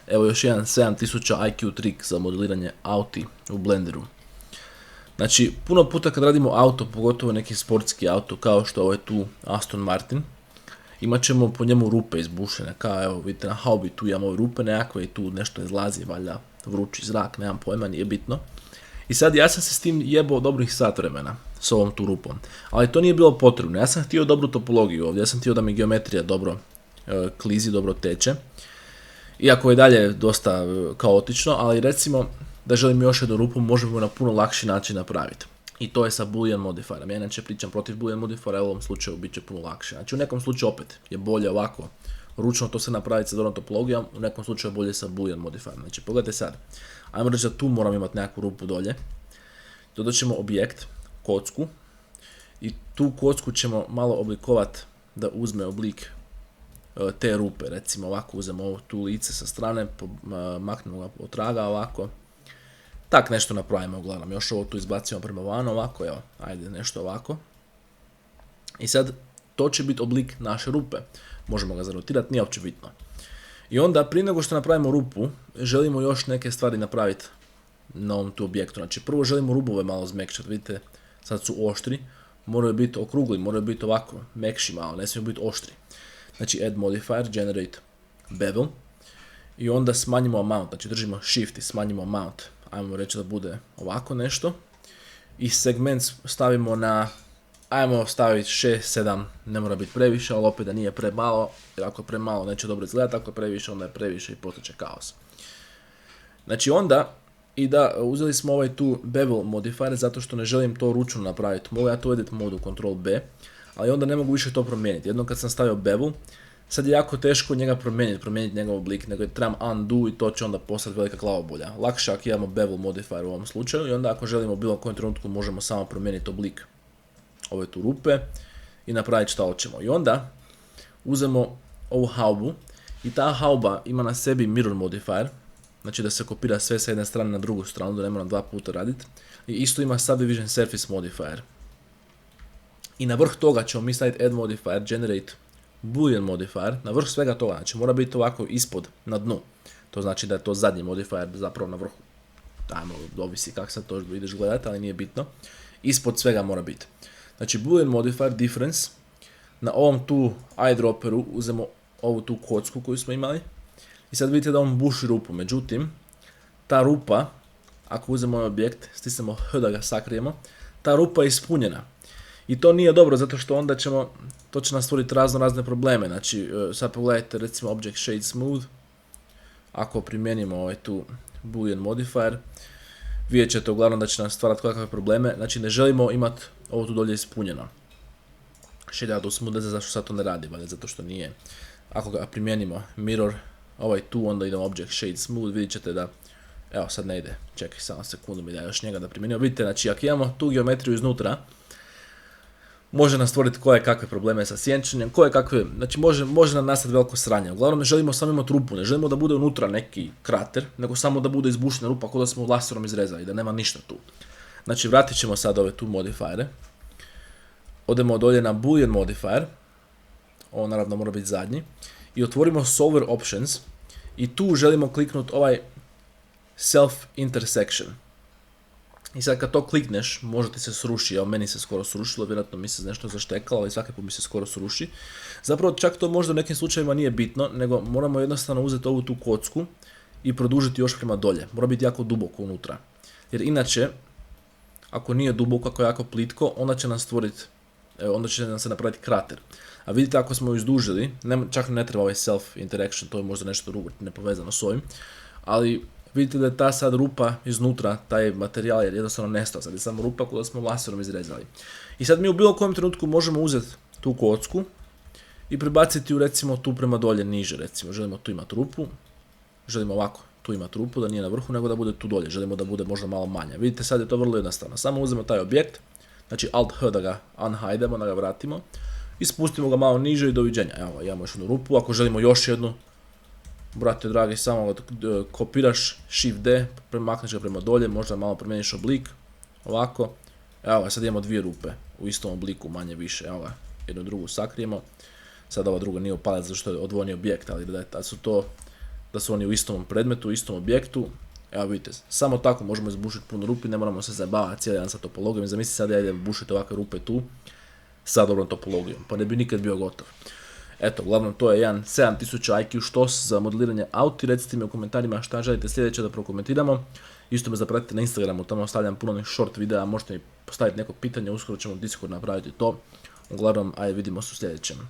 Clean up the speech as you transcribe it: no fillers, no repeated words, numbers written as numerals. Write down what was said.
Evo još jedan 7000 IQ trik za modeliranje auti u Blenderu. Znači, puno puta kad radimo auto, pogotovo neki sportski auto, kao što je ovaj tu Aston Martin, imat ćemo po njemu rupe izbušene, kao evo vidite na haubi tu imamo ove rupe nekakve i tu nešto izlazi, valjda vrući zrak, nemam pojma, nije bitno. I sad ja sam se s tim jebao dobrih sat vremena, s ovom tu rupom, ali to nije bilo potrebno, ja sam htio dobru topologiju ovdje, ja sam htio da mi geometrija dobro klizi, dobro teče, iako je dalje dosta kaotično, ali recimo da želim još jednu rupu možemo na puno lakši način napraviti. I to je sa Boolean modifierom. Ja inače pričam protiv Boolean modifiera, u ovom slučaju bit će puno lakše. Znači u nekom slučaju opet je bolje ovako ručno to se napraviti sa dobrom topologijom, u nekom slučaju bolje sa Boolean modifierom. Znači pogledajte sad, ajmo reći da tu moram imati nekakvu rupu dolje. Dodat ćemo objekt, kocku, i tu kocku ćemo malo oblikovati da uzme oblik te rupe. Recimo ovako uzmemo ovo tu lice sa strane, maknemo ga od traga ovako. Tak nešto napravimo, uglavnom, još ovo tu izbacimo prema van, ovako, evo, ajde nešto ovako. I sad, to će biti oblik naše rupe. Možemo ga zarotirati, nije uopće bitno. I onda, prije nego što napravimo rupu, želimo još neke stvari napraviti na ovom tu objektu. Znači, prvo želimo rubove malo zmekšati, vidite, sad su oštri, moraju biti okrugli, moraju biti ovako, mekši malo, ne smiju biti oštri. Znači, add modifier, generate bevel, i onda smanjimo amount, znači držimo shift i smanjimo amount. Ajmo reći da bude ovako nešto. I segment stavimo na, ajmo staviti 6, 7, ne mora biti previše, ali opet da nije premalo, jer ako je premalo neće dobro izgledati, ako je previše onda je previše i postaće kaos. Znači onda, i da uzeli smo ovaj tu bevel modifier zato što ne želim to ručno napraviti. Mogu ja to edit modu Ctrl B, ali onda ne mogu više to promijeniti. Jednom kad sam stavio bevel, sad je jako teško njega promijeniti njegov oblik, nego je trebam undo i to će onda postati velika glavobolja. Lakše ako imamo bevel modifier u ovom slučaju i onda ako želimo u bilo kojem trenutku možemo samo promijeniti oblik ove tu rupe i napraviti šta hoćemo. I onda uzmemo ovu haubu i ta hauba ima na sebi mirror modifier, znači da se kopira sve sa jedne strane na drugu stranu, da ne moram dva puta raditi. I isto ima subdivision surface modifier. I na vrh toga ćemo mi staviti add modifier, generate Boolean modifier, na vrh svega toga, znači mora biti ovako ispod, na dnu. To znači da je to zadnji modifier zapravo na vrhu. Ajmo, ovisi kako sad to ideš gledati, ali nije bitno. Ispod svega mora biti. Znači Boolean modifier difference, na ovom tu eyedropperu uzmemo ovu tu kocku koju smo imali. I sad vidite da on buši rupu, međutim, ta rupa, ako uzmemo ovaj objekt, stisnemo H da ga sakrijemo, ta rupa je ispunjena. I to nije dobro, zato što onda to će nas stvoriti razne probleme. Znači, sad pogledajte recimo Object Shade Smooth, ako primijenimo ovaj tu Boolean modifier, vidjet ćete uglavnom da će nas stvarati kakve probleme. Znači, ne želimo imati ovo tu dolje ispunjeno. Shade Out of Smooth, ne znam zašto sad to ne radi, valjda zato što nije. Ako ga primijenimo Mirror, ovaj tu, onda idemo Object Shade Smooth, vidjet ćete da, evo sad ne ide, čekaj samo sekundu mi da još njega da primijenimo. Vidite, znači, ako imamo tu geometriju iznutra, može nas stvoriti koje kakve probleme sa sjenčanjem, znači može nam nastati veliko sranje. Uglavnom ne želimo samo imati rupu, ne želimo da bude unutra neki krater, nego samo da bude izbušena rupa kao da smo laserom izrezali, da nema ništa tu. Znači vratit ćemo sad ove tu modifiere. Odemo dolje na Boolean modifier, ovo naravno mora biti zadnji, i otvorimo Solver Options i tu želimo kliknuti ovaj Self Intersection. I sad kad to klikneš, možda ti se sruši, evo meni se skoro srušilo, vjerojatno mi se nešto zaštekalo, ali svaki put mi se skoro sruši. Zapravo čak to možda u nekim slučajevima nije bitno, nego moramo jednostavno uzeti ovu tu kocku i produžiti još prema dolje. Mora biti jako duboko unutra. Jer inače, ako nije duboko, ako je jako plitko, onda će nam se napraviti krater. A vidite ako smo ju izdužili, čak ne treba ovaj self interaction, to je možda nešto drugo nepovezano s ovim, ali vidite da je ta sad rupa iznutra, taj materijal je jednostavno nestao, sad je samo rupa koju smo laserom izrezali. I sad mi u bilo kojem trenutku možemo uzeti tu kocku i prebaciti ju recimo tu prema dolje niže, recimo želimo tu imati rupu, želimo ovako tu imati rupu, da nije na vrhu nego da bude tu dolje, želimo da bude možda malo manje. Vidite sad je to vrlo jednostavno, samo uzmemo taj objekt, znači Alt H da ga unhidemo, da ga vratimo i spustimo ga malo niže i doviđenja. Evo imamo još jednu rupu, ako želimo još jednu, brate dragi, samo kopiraš Shift D, premakneš ga prema dolje, možda malo promijeniš oblik, ovako. Evo sad imamo dvije rupe u istom obliku, manje više, evo ga, jednu drugu sakrijemo. Sad ova druga nije upala zato što je odvojeni objekt, ali da su to da su oni u istom predmetu, u istom objektu. Evo vidite, samo tako možemo izbušiti puno rupi, ne moramo se zabavati cijeli dan sa topologijom. Zamisli sad ja idem bušiti ovakve rupe tu sa dobrom topologijom, pa ne bi nikad bio gotov. Eto, uglavnom to je jedan 7000 IQ štos za modeliranje auti. Recite mi u komentarima šta želite sljedeće da prokomentiramo. Isto me zapratite na Instagramu, tamo stavljam puno onih short videa, možete mi postaviti neko pitanje, uskoro ćemo Discord napraviti to. Uglavnom, ajde vidimo se u sljedećem.